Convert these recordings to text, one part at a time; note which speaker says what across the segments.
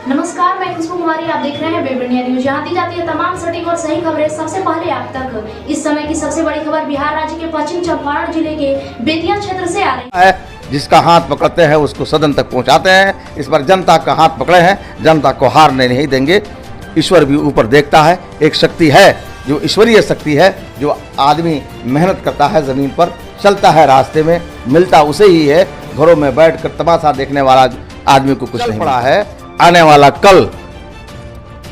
Speaker 1: नमस्कार, मैं खुशबू कुमारी। आप देख रहे हैं वेब इंडिया न्यूज। यहाँ दी जाती है तमाम सटीक और सही खबरें सबसे पहले आप तक। इस समय की सबसे बड़ी खबर बिहार राज्य के पश्चिम चंपारण जिले के बेतिया क्षेत्र से आ रही है।
Speaker 2: जिसका हाथ पकड़ते हैं उसको सदन तक पहुंचाते हैं। इस बार जनता का हाथ पकड़े हैं, जनता को हारने नहीं देंगे। ईश्वर भी ऊपर देखता है। एक शक्ति है जो ईश्वरीय शक्ति है, जो आदमी मेहनत करता है, जमीन पर चलता है, रास्ते में मिलता उसे ही है। घरों में बैठकर तमाशा देखने वाला आदमी को कुछ नहीं पड़ा है। आने वाला कल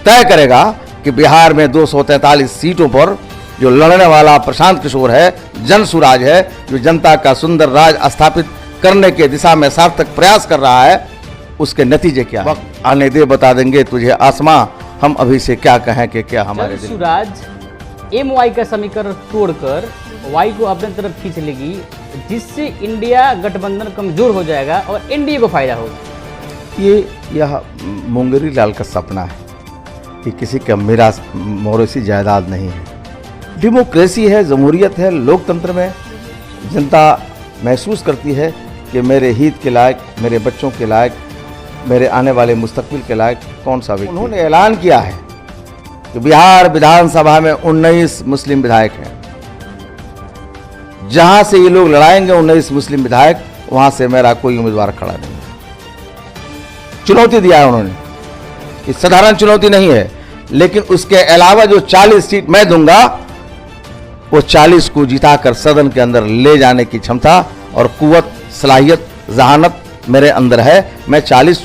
Speaker 2: तय करेगा कि बिहार में 243 सीटों पर जो लड़ने वाला प्रशांत किशोर है, जनसुराज है, जो जनता का सुंदर राज स्थापित करने के दिशा में सार्थक प्रयास कर रहा है, उसके नतीजे क्या है आने दे, बता देंगे तुझे आसमां। हम अभी से क्या कहें कि क्या हमारे
Speaker 3: जनसुराज एमवाई का समीकरण तोड़कर वाई को अपने तरफ खींच लेगी, जिससे इंडिया गठबंधन कमजोर हो जाएगा और एनडीए को फायदा होगा।
Speaker 2: यह मुंगेरी लाल का सपना है कि किसी का मेरा मौरूसी जायदाद नहीं है। डेमोक्रेसी है, जमहूरियत है, लोकतंत्र में जनता महसूस करती है कि मेरे हित के लायक, मेरे बच्चों के लायक, मेरे आने वाले मुस्तकबिल के लायक कौन सा व्यक्ति। उन्होंने ऐलान किया है कि बिहार विधानसभा में 19 मुस्लिम विधायक हैं। जहां से ये लोग लड़ाएंगे 19 मुस्लिम विधायक, वहां से मेरा कोई उम्मीदवार खड़ा नहीं। चुनौती दिया है उन्होंने, ये साधारण चुनौती नहीं है। लेकिन उसके अलावा जो 40 सीट मैं दूंगा, वो 40 को जिताकर सदन के अंदर ले जाने की क्षमता और कुव्वत, सलाहियत, जहानत मेरे अंदर है। मैं 40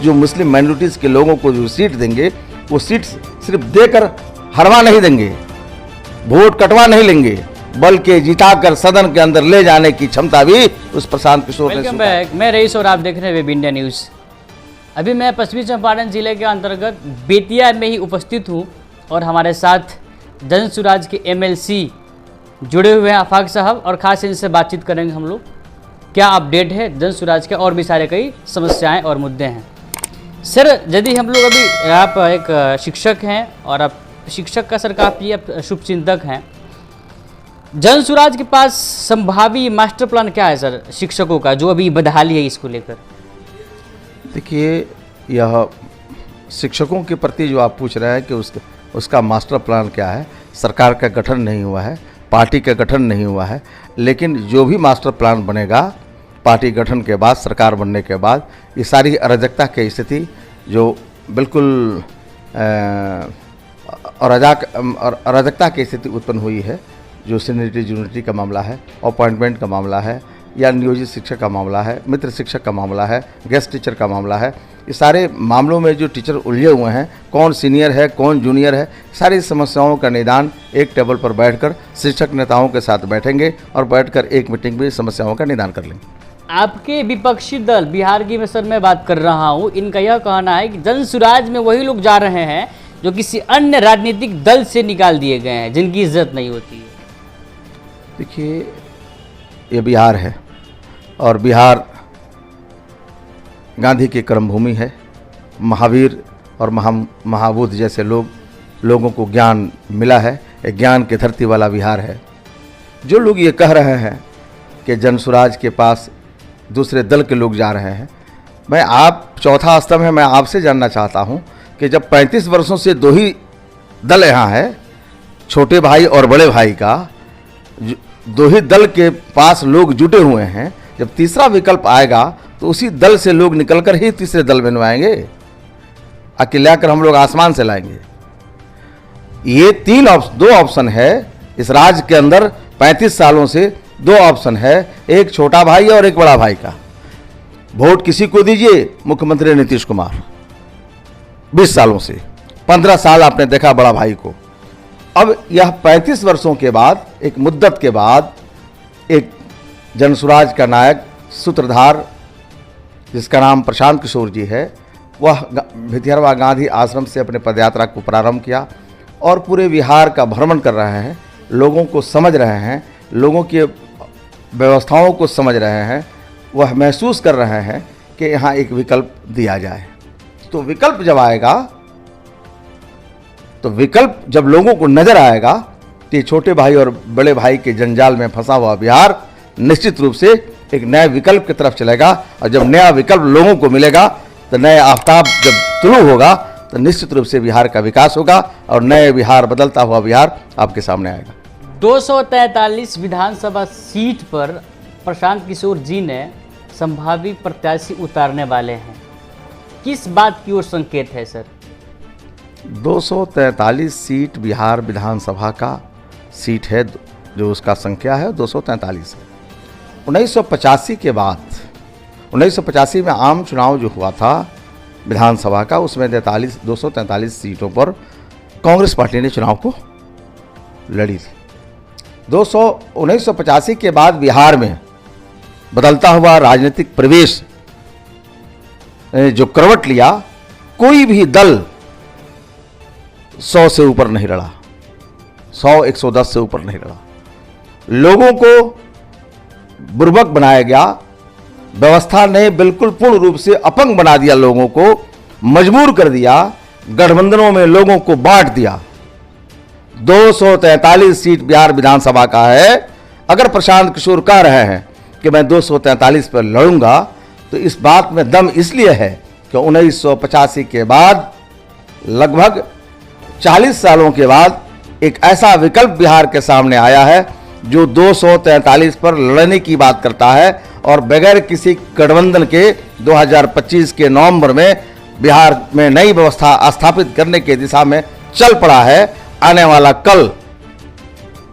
Speaker 2: जो मुस्लिम माइनॉरिटीज के लोगों को जो सीट देंगे, वो सीट सिर्फ देकर हरवा नहीं देंगे, वोट कटवा नहीं लेंगे, बल्कि जिताकर सदन के अंदर ले जाने की क्षमता भी उस प्रशांत किशोर ने।
Speaker 3: वेलकम बैक, मैं रईस और आप देख रहे हैं वेब इंडिया न्यूज। अभी मैं पश्चिमी चंपारण जिले के अंतर्गत बेतिया में ही उपस्थित हूं और हमारे साथ जनसुराज के एमएलसी जुड़े हुए हैं आफाक साहब, और खास इनसे बातचीत करेंगे हम लोग। क्या अपडेट है जनसुराज के, और भी सारे कई समस्याएं और मुद्दे हैं। सर, यदि हम लोग अभी, आप एक शिक्षक हैं और आप शिक्षक का सर काफ़ी आप शुभचिंतक हैं, जनसुराज के पास संभावी मास्टर प्लान क्या है सर शिक्षकों का, जो अभी बदहाली है इसको लेकर?
Speaker 2: देखिए, यह शिक्षकों के प्रति जो आप पूछ रहे हैं कि उसका मास्टर प्लान क्या है, सरकार का गठन नहीं हुआ है, पार्टी का गठन नहीं हुआ है। लेकिन जो भी मास्टर प्लान बनेगा पार्टी गठन के बाद, सरकार बनने के बाद, ये सारी अराजकता की स्थिति जो बिल्कुल अराजकता की स्थिति उत्पन्न हुई है, जो सीनियरिटी जूनियरिटी का मामला है, अपॉइंटमेंट का मामला है, या नियोजित शिक्षक का मामला है, मित्र शिक्षक का मामला है, गेस्ट टीचर का मामला है, ये सारे मामलों में जो टीचर उलझे हुए हैं, कौन सीनियर है, कौन जूनियर है, सारी समस्याओं का निदान एक टेबल पर बैठकर शिक्षक नेताओं के साथ बैठेंगे और बैठकर एक मीटिंग में समस्याओं का निदान कर लेंगे।
Speaker 3: आपके विपक्षी दल बिहार की, सर मैं बात कर रहा हूँ, इनका यह कहना है कि जनसुराज में वही लोग जा रहे हैं जो किसी अन्य राजनीतिक दल से निकाल दिए गए हैं, जिनकी इज्जत नहीं होती है।
Speaker 2: देखिए, ये बिहार है और बिहार गांधी की कर्मभूमि है। महावीर और महाबुद्ध जैसे लोगों को ज्ञान मिला है। एक ज्ञान की धरती वाला बिहार है। जो लोग ये कह रहे हैं कि जनसुराज के पास दूसरे दल के लोग जा रहे हैं, आप चौथा स्तंभ है, मैं आपसे जानना चाहता हूँ कि जब 35 वर्षों से दो ही दल यहाँ है, छोटे भाई और बड़े भाई का, दो ही दल के पास लोग जुटे हुए हैं, जब तीसरा विकल्प आएगा तो उसी दल से लोग निकलकर ही तीसरे दल बनवाएंगे, अकेलाकर हम लोग आसमान से लाएंगे। ये दो ऑप्शन है इस राज्य के अंदर। 35 सालों से 2 ऑप्शन है, एक छोटा भाई और एक बड़ा भाई का। वोट किसी को दीजिए, मुख्यमंत्री नीतीश कुमार 20 सालों से, 15 साल आपने देखा बड़ा भाई को। अब यह 35 वर्षों के बाद, एक मुद्दत के बाद, एक जनसुराज का नायक, सूत्रधार, जिसका नाम प्रशांत किशोर जी है, वह भितिहरवा गांधी आश्रम से अपने पदयात्रा को प्रारंभ किया और पूरे बिहार का भ्रमण कर रहे हैं, लोगों को समझ रहे हैं, लोगों की व्यवस्थाओं को समझ रहे हैं। वह महसूस कर रहे हैं कि यहाँ एक विकल्प दिया जाए। तो विकल्प जब आएगा, तो विकल्प जब लोगों को नजर आएगा, तो ये छोटे भाई और बड़े भाई के जंजाल में फंसा हुआ बिहार निश्चित रूप से एक नए विकल्प की तरफ चलेगा, और जब नया विकल्प लोगों को मिलेगा तो नए आफ्ताब जब तुलू होगा तो निश्चित रूप से बिहार का विकास होगा और नए बिहार, बदलता हुआ बिहार आपके सामने आएगा।
Speaker 3: 243 विधानसभा सीट पर प्रशांत किशोर जी ने संभावित प्रत्याशी उतारने वाले हैं, किस बात की ओर संकेत है सर?
Speaker 2: 243 सीट बिहार विधानसभा का सीट है, जो उसका संख्या है 243 है। 1985 के बाद 1985 में आम चुनाव जो हुआ था विधानसभा का, उसमें 243 सीटों पर कांग्रेस पार्टी ने चुनाव को लड़ी थी। 1985 के बाद बिहार में बदलता हुआ राजनीतिक परिवेश जो करवट लिया, कोई भी दल 100 से ऊपर नहीं लड़ा, 110 से ऊपर नहीं लड़ा। लोगों को बुर्बक बनाया गया, व्यवस्था ने बिल्कुल पूर्ण रूप से अपंग बना दिया, लोगों को मजबूर कर दिया, गठबंधनों में लोगों को बांट दिया। 243 सीट बिहार विधानसभा का है। अगर प्रशांत किशोर कह रहे हैं कि मैं 243 पर लड़ूंगा, तो इस बात में दम इसलिए है कि 1985 के बाद लगभग 40 सालों के बाद एक ऐसा विकल्प बिहार के सामने आया है जो 243 पर लड़ने की बात करता है, और बगैर किसी गठबंधन के 2025 के नवंबर में बिहार में नई व्यवस्था स्थापित करने की दिशा में चल पड़ा है। आने वाला कल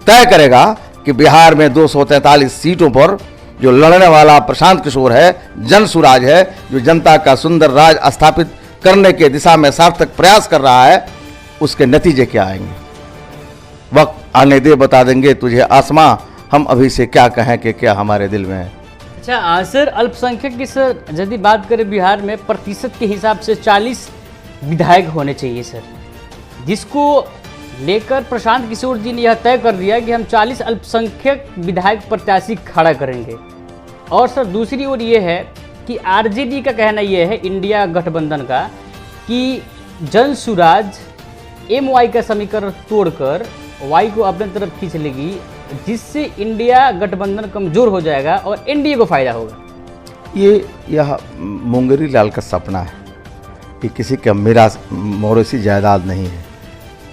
Speaker 2: तय करेगा कि बिहार में 243 सीटों पर जो लड़ने वाला प्रशांत किशोर है, जन सुराज है, जो जनता का सुंदर राज स्थापित करने के दिशा में सार्थक प्रयास कर रहा है, उसके नतीजे क्या आएंगे वक्त आने दे, बता देंगे तुझे आसमां। हम अभी से क्या कहें कि क्या हमारे दिल में है।
Speaker 3: अच्छा सर, अल्पसंख्यक की सर यदि बात करें बिहार में प्रतिशत के हिसाब से 40 विधायक होने चाहिए सर, जिसको लेकर प्रशांत किशोर जी ने यह तय कर दिया कि हम 40 अल्पसंख्यक विधायक प्रत्याशी खड़ा करेंगे। और सर दूसरी ओर ये है कि आरजेडी का कहना यह है, इंडिया गठबंधन का, कि जन सुराज MY का समीकरण तोड़कर Y को अपने तरफ खींच लेगी, जिससे इंडिया गठबंधन कमजोर हो जाएगा और एनडीए को फायदा होगा।
Speaker 2: यह मुंगेरी लाल का सपना है कि किसी का मेरा मौरूसी जायदाद नहीं है।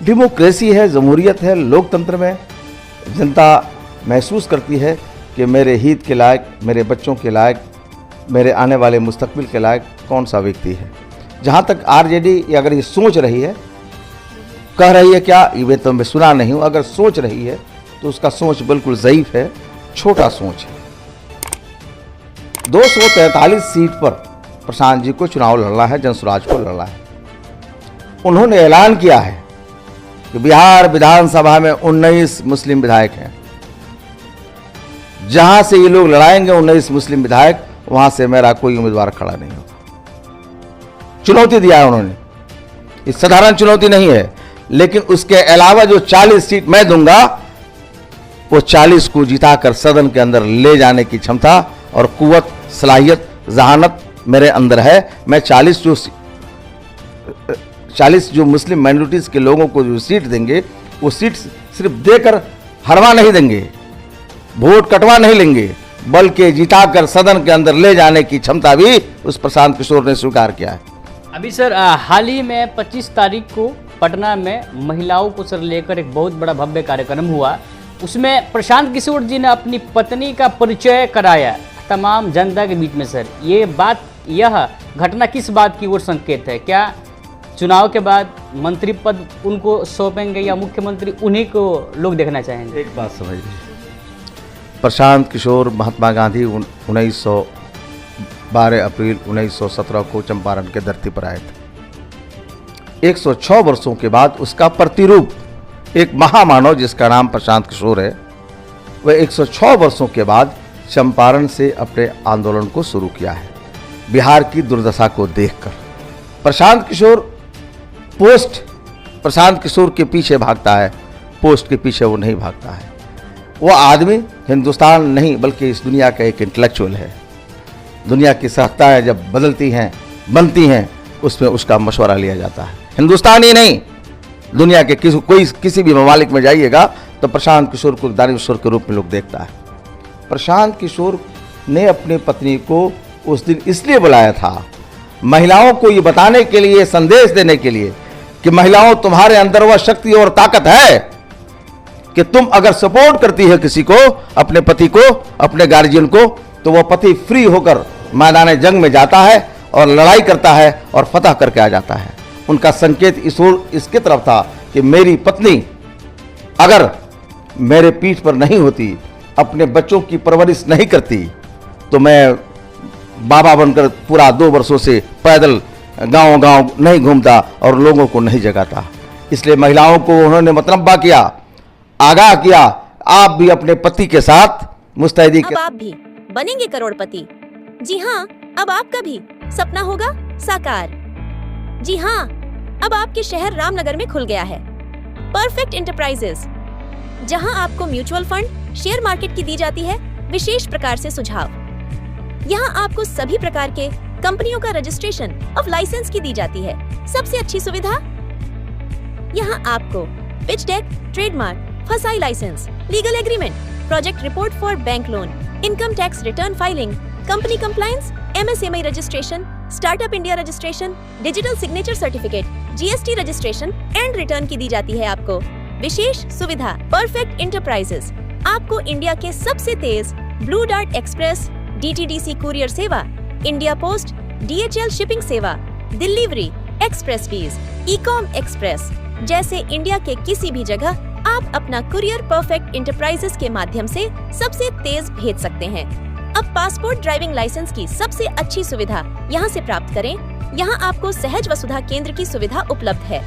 Speaker 2: डेमोक्रेसी है, जमहूरियत है, लोकतंत्र में जनता महसूस करती है कि मेरे हित के लायक, मेरे बच्चों के लायक, मेरे आने वाले मुस्तकबिल के लायक कौन सा व्यक्ति है। जहाँ तक आरजेडी अगर ये सोच रही है, कह रही है क्या, ये तो मैं सुना नहीं हूँ, अगर सोच रही है तो उसका सोच बिल्कुल ज़ईफ है, छोटा सोच है। 243 सीट पर प्रशांत जी को चुनाव लड़ना है, जनसुराज को लड़ना है। उन्होंने ऐलान किया है कि बिहार विधानसभा में 19 मुस्लिम विधायक हैं। जहां से ये लोग लड़ाएंगे 19 मुस्लिम विधायक, वहां से मेरा कोई उम्मीदवार खड़ा नहीं होगा। चुनौती दिया है उन्होंने, ये साधारण चुनौती नहीं है। लेकिन उसके अलावा जो 40 सीट मैं दूंगा, वो 40 को जिताकर सदन के अंदर ले जाने की क्षमता और कुव्वत, सलाहियत, जहानत मेरे अंदर है। मैं 40 जो मुस्लिम माइनॉरिटीज़ के लोगों को जो सीट देंगे, वो सीट सिर्फ देकर हरवा नहीं देंगे, वोट कटवा नहीं लेंगे, बल्कि जिताकर सदन के अंदर ले जाने की क्षमता भी उस प्रशांत किशोर ने स्वीकार किया है।
Speaker 3: अभी सर हाल ही में 25 तारीख को पटना में महिलाओं को सर लेकर एक बहुत बड़ा भव्य कार्यक्रम हुआ। उसमें प्रशांत किशोर जी ने अपनी पत्नी का परिचय कराया तमाम जनता के बीच में। सर ये बात, यह घटना किस बात की ओर संकेत है? क्या चुनाव के बाद मंत्री पद उनको सौंपेंगे या मुख्यमंत्री उन्हीं को लोग देखना चाहेंगे?
Speaker 2: एक बात समझिए, प्रशांत किशोर महात्मा गांधी 12 अप्रैल 1917 को चंपारण के धरती पर आए थे। 106 वर्षों के बाद उसका प्रतिरूप, एक महामानव जिसका नाम प्रशांत किशोर है, वह 106 वर्षों के बाद चंपारण से अपने आंदोलन को शुरू किया है, बिहार की दुर्दशा को देखकर। प्रशांत किशोर पोस्ट प्रशांत किशोर के पीछे भागता है, पोस्ट के पीछे वो नहीं भागता है। वो आदमी हिंदुस्तान नहीं बल्कि इस दुनिया का एक इंटेलेक्चुअल है। दुनिया की सत्ताएं जब बदलती हैं, बनती हैं, उसमें उसका मशवरा लिया जाता है। हिंदुस्तान ही नहीं, दुनिया के किसी भी ममालिक में जाइएगा तो प्रशांत किशोर को दानवेश्वर के रूप में लोग देखता है। प्रशांत किशोर ने अपनी पत्नी को उस दिन इसलिए बुलाया था, महिलाओं को ये बताने के लिए, संदेश देने के लिए कि महिलाओं, तुम्हारे अंदर वह शक्ति और ताकत है कि तुम अगर सपोर्ट करती है किसी को, अपने पति को, अपने गार्जियन को, तो वह पति फ्री होकर मैदान जंग में जाता है और लड़ाई करता है और फतह करके आ जाता है। उनका संकेत इसके तरफ था कि मेरी पत्नी अगर मेरे पीठ पर नहीं होती, अपने बच्चों की परवरिश नहीं करती, तो मैं बाबा बनकर पूरा 2 वर्षों से पैदल गांव-गांव नहीं घूमता और लोगों को नहीं जगाता। इसलिए महिलाओं को उन्होंने मतनब्बा किया, आगाह किया, आप भी अपने पति के साथ मुस्तैदी
Speaker 4: अब आप भी बनेंगे करोड़पति। जी हाँ, अब आपका भी सपना होगा साकार। जी हाँ, अब आपके शहर रामनगर में खुल गया है परफेक्ट एंटरप्राइजेस, जहां आपको म्यूचुअल फंड, शेयर मार्केट की दी जाती है विशेष प्रकार से सुझाव। यहाँ आपको सभी प्रकार के कंपनियों का रजिस्ट्रेशन ऑफ लाइसेंस की दी जाती है। सबसे अच्छी सुविधा, यहाँ आपको pitch deck, trademark, FSSAI license, legal agreement, project report for bank loan, income tax return filing, company compliance, MSME registration, startup India registration, digital signature certificate, GST registration and return की दी जाती है आपको विशेष सुविधा। परफेक्ट एंटरप्राइजेस आपको India के सबसे तेज blue dart express, DTDC courier सेवा, इंडिया पोस्ट, DHL शिपिंग सेवा, delivery, express fees, e com express जैसे इंडिया के किसी भी जगह आप अपना कुरियर परफेक्ट एंटरप्राइजेस के माध्यम से सबसे तेज भेज सकते हैं। अब पासपोर्ट, ड्राइविंग लाइसेंस की सबसे अच्छी सुविधा यहाँ से प्राप्त करें। यहाँ आपको सहज वसुधा केंद्र की सुविधा उपलब्ध है,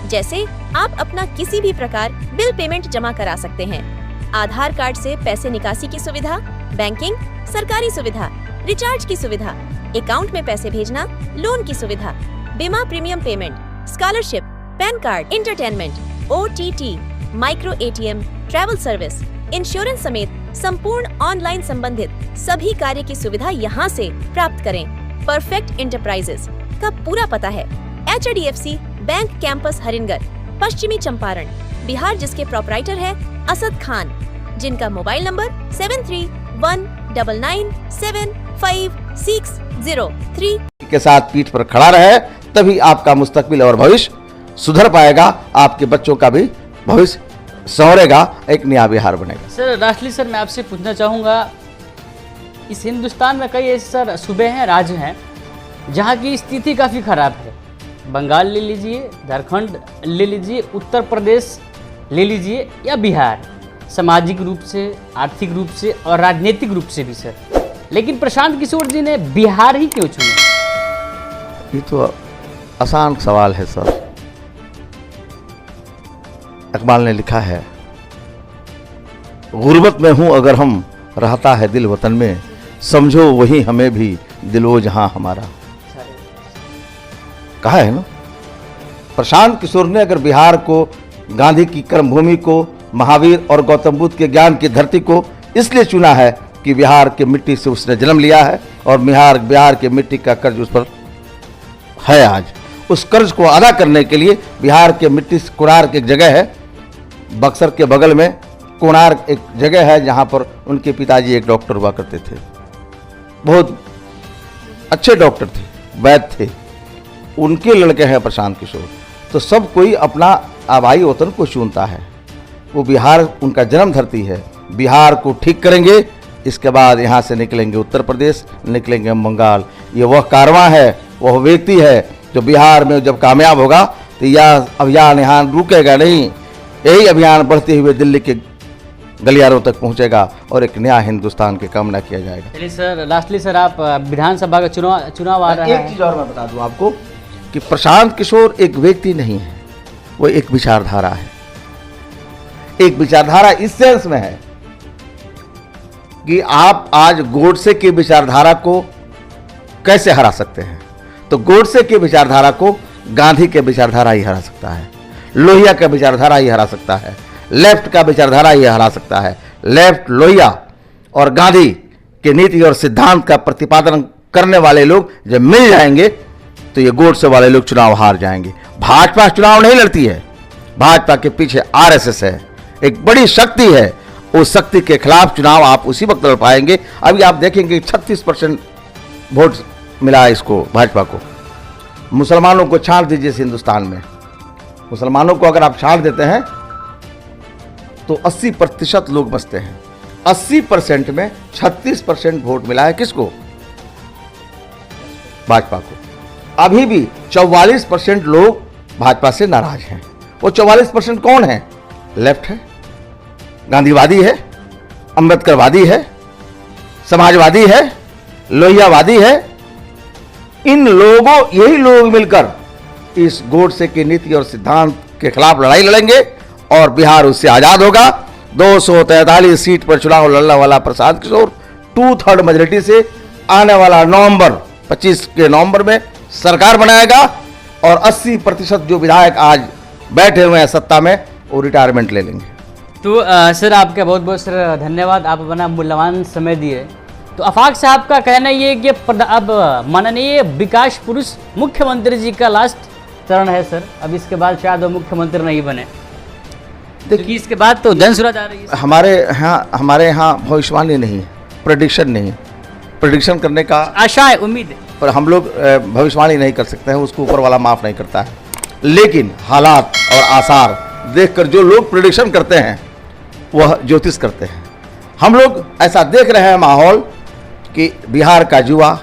Speaker 4: जैसे आप अपना किसी भी प्रकार बिल पेमेंट जमा करा सकते हैं, आधार कार्ड से पैसे निकासी की सुविधा, बैंकिंग, सरकारी सुविधा, रिचार्ज की सुविधा, अकाउंट में पैसे भेजना, लोन की सुविधा, बीमा premium payment, scholarship, pan card, entertainment, OTT, micro ATM, travel service, insurance समेत संपूर्ण ऑनलाइन संबंधित सभी कार्य की सुविधा यहाँ से प्राप्त करें। परफेक्ट एंटरप्राइजेस का पूरा पता है HDFC बैंक कैंपस हरिनगर, पश्चिमी चंपारण, बिहार, जिसके प्रोपराइटर है असद खान, जिनका मोबाइल नंबर 7319975603
Speaker 2: के साथ पीठ पर खड़ा रहे, तभी आपका मुस्तकबिल और भविष्य सुधर पाएगा, आपके बच्चों का भी भविष्य संवरेगा, एक नया बिहार बनेगा।
Speaker 3: सर राष्ट्रली सर, मैं आपसे पूछना चाहूँगा, इस हिंदुस्तान में कई ऐसे सर सूबे हैं, राज्य हैं, जहाँ की स्थिति काफ़ी खराब है। बंगाल ले लीजिए, झारखंड ले लीजिए, उत्तर प्रदेश ले लीजिए या बिहार, सामाजिक रूप से, आर्थिक रूप से और राजनीतिक रूप से भी सर। लेकिन प्रशांत किशोर जी ने बिहार ही क्यों चुना?
Speaker 2: ये तो आसान सवाल है सर। इकबाल ने लिखा है, गुर्बत में हूं अगर हम, रहता है दिल वतन में, समझो वही हमें भी दिलो जहां हमारा। कहा है ना, प्रशांत किशोर ने अगर बिहार को, गांधी की कर्मभूमि को, महावीर और गौतम बुद्ध के ज्ञान की धरती को इसलिए चुना है कि बिहार के मिट्टी से उसने जन्म लिया है और बिहार के मिट्टी का कर्ज उस पर है। आज उस कर्ज को अदा करने के लिए बिहार के मिट्टी से कोणार्क एक जगह है, बक्सर के बगल में कोणार्क एक जगह है, जहां पर उनके पिताजी एक डॉक्टर हुआ करते थे, बहुत अच्छे डॉक्टर थे, वैद्य थे, उनके लड़के हैं प्रशांत किशोर। तो सब कोई अपना आबाई वतन को चुनता है, वो बिहार उनका जन्म धरती है। बिहार को ठीक करेंगे, इसके बाद यहाँ से निकलेंगे उत्तर प्रदेश, निकलेंगे बंगाल। ये वह कारवां है, वह व्यक्ति है जो बिहार में जब कामयाब होगा तो यह अभियान यहाँ रुकेगा नहीं, यही अभियान बढ़ते हुए दिल्ली के गलियारों तक पहुँचेगा और एक नया हिंदुस्तान की कामना किया जाएगा।
Speaker 3: चलिए सर, लास्टली सर, आप विधानसभा का चुनाव आ रहा है।
Speaker 2: एक चीज़ और मैं बता दूं आपको कि प्रशांत किशोर एक व्यक्ति नहीं है, वो एक विचारधारा है। एक विचारधारा इस सेंस में है कि आप आज गोडसे की विचारधारा को कैसे हरा सकते हैं, तो गोडसे की विचारधारा को गांधी के विचारधारा ही हरा सकता है, लोहिया का विचारधारा ही हरा सकता है, लेफ्ट का विचारधारा ही हरा सकता है। लेफ्ट, लोहिया और गांधी के नीति और सिद्धांत का प्रतिपादन करने वाले लोग जब मिल जाएंगे तो ये गोडसे वाले लोग चुनाव हार जाएंगे। भाजपा चुनाव नहीं लड़ती है, भाजपा के पीछे RSS है, एक बड़ी शक्ति है, उस शक्ति के खिलाफ चुनाव आप उसी वक्त लड़ पाएंगे। अभी आप देखेंगे 36% वोट मिला है इसको, भाजपा को। मुसलमानों को छांट दीजिए इस हिंदुस्तान में, मुसलमानों को अगर आप छांट देते हैं तो 80% लोग बचते हैं। 80% में 36% वोट मिला है किसको? भाजपा को। अभी भी 44% लोग भाजपा से नाराज हैं। वो 44% कौन है? लेफ्ट है, गांधीवादी है, अंबेडकरवादी है, समाजवादी है, लोहियावादी है। इन लोगों, यही लोग मिलकर इस गोडसे की नीति और सिद्धांत के खिलाफ लड़ाई लड़ेंगे और बिहार उससे आजाद होगा। 243 सीट पर चुनाव लड़ने वाला प्रसाद किशोर 2/3 मेजोरिटी से आने वाला नवंबर 25 के नवंबर में सरकार बनाएगा और 80% जो विधायक आज बैठे हुए हैं सत्ता में वो रिटायरमेंट ले लेंगे।
Speaker 3: तो सर आपका बहुत बहुत सर धन्यवाद, आप अपना मूल्यवान समय दिए। तो आफाक साहब का कहना ये है कि अब माननीय विकास पुरुष मुख्यमंत्री जी का लास्ट चरण है सर, अब इसके बाद शायद वो मुख्यमंत्री नहीं बने। देखिए इसके बाद तो जनसुराज आ रही है।
Speaker 2: हमारे यहाँ भविष्यवाणी नहीं है, प्रेडिक्शन नहीं है, प्रेडिक्शन करने का
Speaker 3: आशा है, उम्मीद है,
Speaker 2: पर हम लोग भविष्यवाणी नहीं कर सकते हैं, उसको ऊपर वाला माफ नहीं करता है। लेकिन हालात और आसार देखकर जो लोग प्रेडिक्शन करते हैं वह ज्योतिष करते हैं। हम लोग ऐसा देख रहे हैं माहौल कि बिहार का युवा,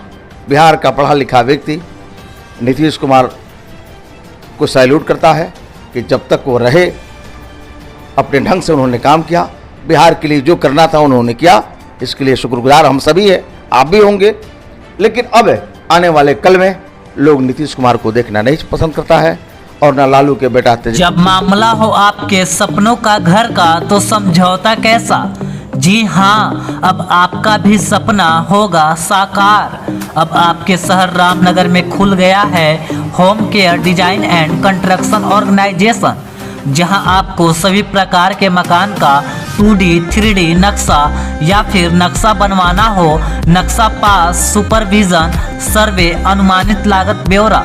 Speaker 2: बिहार का पढ़ा लिखा व्यक्ति नीतीश कुमार को सैल्यूट करता है कि जब तक वो रहे अपने ढंग से उन्होंने काम किया, बिहार के लिए जो करना था उन्होंने किया, इसके लिए शुक्रगुजार हम सभी हैं, आप भी होंगे। लेकिन अब आने वाले कल में लोग नीतीश कुमार को देखना नहीं पसंद करता है और ना लालू के बेटा तेजस्वी।
Speaker 5: जब मामला हो आपके सपनों का घर का तो समझौता कैसा। जी हाँ, अब आपका भी सपना होगा साकार। अब आपके शहर रामनगर में खुल गया है home care design and construction organisation, जहां आपको सभी प्रकार के मकान का 2D 3D नक्शा या फिर नक्शा बनवाना हो, नक्शा पास, सुपरविजन, सर्वे, अनुमानित लागत ब्यौरा,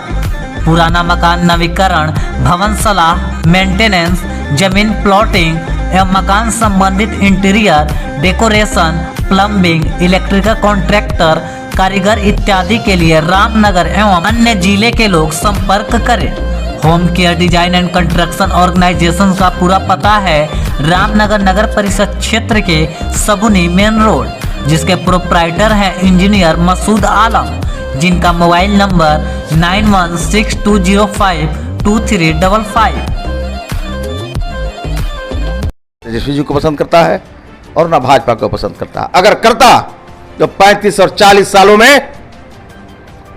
Speaker 5: पुराना मकान नवीकरण, भवन सलाह, मेंटेनेंस, जमीन प्लॉटिंग एवं मकान संबंधित interior decoration, plumbing, electrical contractor, कारीगर इत्यादि के लिए रामनगर एवं अन्य जिले के लोग संपर्क करें। Home care design and construction organisation का पूरा पता है रामनगर नगर परिषद क्षेत्र के सबुनी मेन रोड, जिसके प्रोप्राइटर हैं इंजीनियर मसूद आलम, जिनका मोबाइल नंबर 9162052355।
Speaker 2: तेजस्वी जी को पसंद करता है और ना भाजपा को पसंद करता है। अगर करता तो 35 और 40 सालों में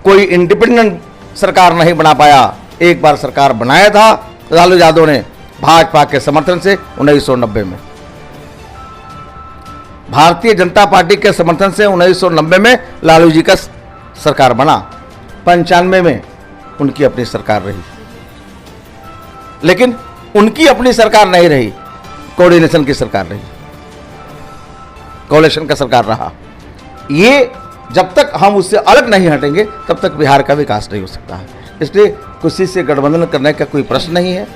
Speaker 2: कोई इंडिपेंडेंट सरकार नहीं बना पाया। एक बार सरकार बनाया था लालू यादव ने भाजपा के समर्थन से 1990 में, भारतीय जनता पार्टी के समर्थन से 1990 में लालू जी का सरकार बना। 95 में उनकी अपनी सरकार रही, लेकिन उनकी अपनी सरकार नहीं रही, कोऑर्डिनेशन की सरकार रही, कोalition का सरकार रहा। ये जब तक हम उससे अलग नहीं हटेंगे तब तक बिहार का विकास नहीं हो सकता है। इसलिए किसी से गठबंधन करने का कोई प्रश्न नहीं है।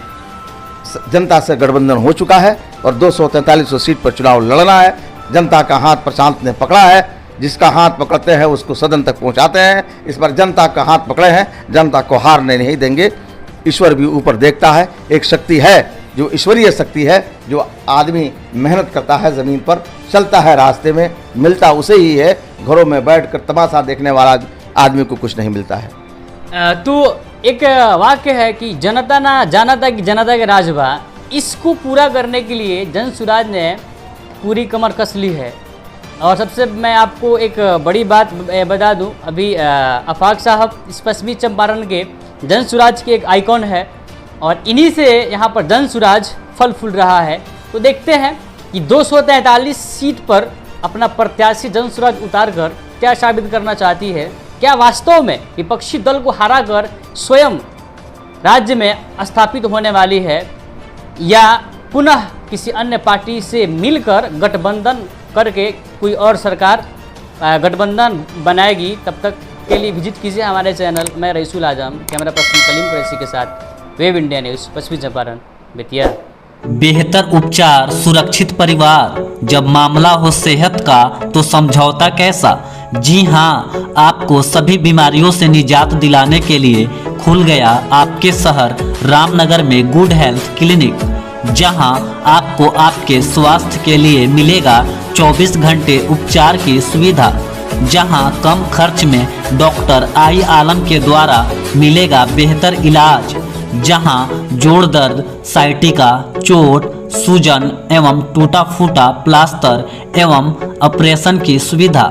Speaker 2: जनता से गठबंधन हो चुका है और 243 सीट पर चुनाव लड़ना है। जनता का हाथ प्रशांत ने पकड़ा है, जिसका हाथ पकड़ते हैं उसको सदन तक पहुंचाते हैं। इस बार जनता का हाथ पकड़े हैं, जनता को हारने नहीं देंगे। ईश्वर भी ऊपर देखता है, एक शक्ति है जो ईश्वरीय शक्ति है, जो आदमी मेहनत करता है, ज़मीन पर चलता है, रास्ते में मिलता उसे ही है। घरों में बैठकर तमाशा देखने वाला आदमी को कुछ नहीं मिलता है।
Speaker 3: तो एक वाक्य है कि जनता ना जानता कि जनता के राज बा, इसको पूरा करने के लिए जनसुराज ने पूरी कमर कस ली है। और सबसे मैं आपको एक बड़ी बात बता दूं, अभी आफाक साहब इस पश्चिमी चंपारण के जनसुराज के एक आइकॉन है और इन्हीं से यहाँ पर जनसुराज फल फूल रहा है। तो देखते हैं कि 243 सीट पर अपना प्रत्याशी जनसुराज उतार कर क्या साबित करना चाहती है। क्या वास्तव में विपक्षी दल को हराकर स्वयं राज्य में स्थापित होने वाली है या पुनः किसी अन्य पार्टी से मिलकर गठबंधन करके कोई और सरकार गठबंधन बनाएगी। तब तक के लिए विजिट कीजिए हमारे चैनल। मैं रईसुल आजम, कैमरा पर्सन कलीम कुरैशी के साथ वेब इंडिया न्यूज़, पश्चिमी चंपारण, बेतिया।
Speaker 5: बेहतर उपचार, सुरक्षित परिवार। जब मामला हो सेहत का तो समझौता कैसा। जी हाँ, आपको सभी बीमारियों से निजात दिलाने के लिए खुल गया आपके शहर रामनगर में गुड हेल्थ क्लिनिक, जहां आपको आपके स्वास्थ्य के लिए मिलेगा 24 घंटे उपचार की सुविधा, जहां कम खर्च में डॉक्टर आई आलम के द्वारा मिलेगा बेहतर इलाज, जहां जोड़ दर्द, साइटिका, चोट, सूजन एवं टूटा फूटा प्लास्टर एवं ऑपरेशन की सुविधा,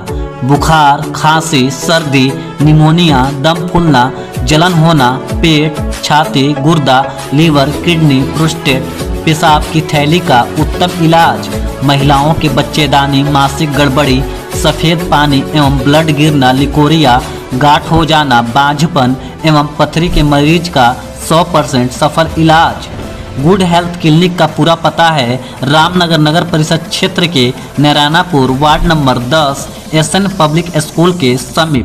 Speaker 5: बुखार, खांसी, सर्दी, निमोनिया, दम फूलना, जलन होना, पेट, छाती, गुर्दा, लीवर, किडनी, प्रोस्टेट, पेशाब की थैली का उत्तम इलाज, महिलाओं के बच्चेदानी, मासिक गड़बड़ी, सफ़ेद पानी एवं ब्लड गिरना, लिकोरिया, गांठ हो जाना, बांझपन एवं पथरी के मरीज का 100% सफल इलाज। गुड हेल्थ क्लिनिक का पूरा पता है रामनगर नगर परिषद क्षेत्र के Narayanapur ward number 10 SN public school के समीप।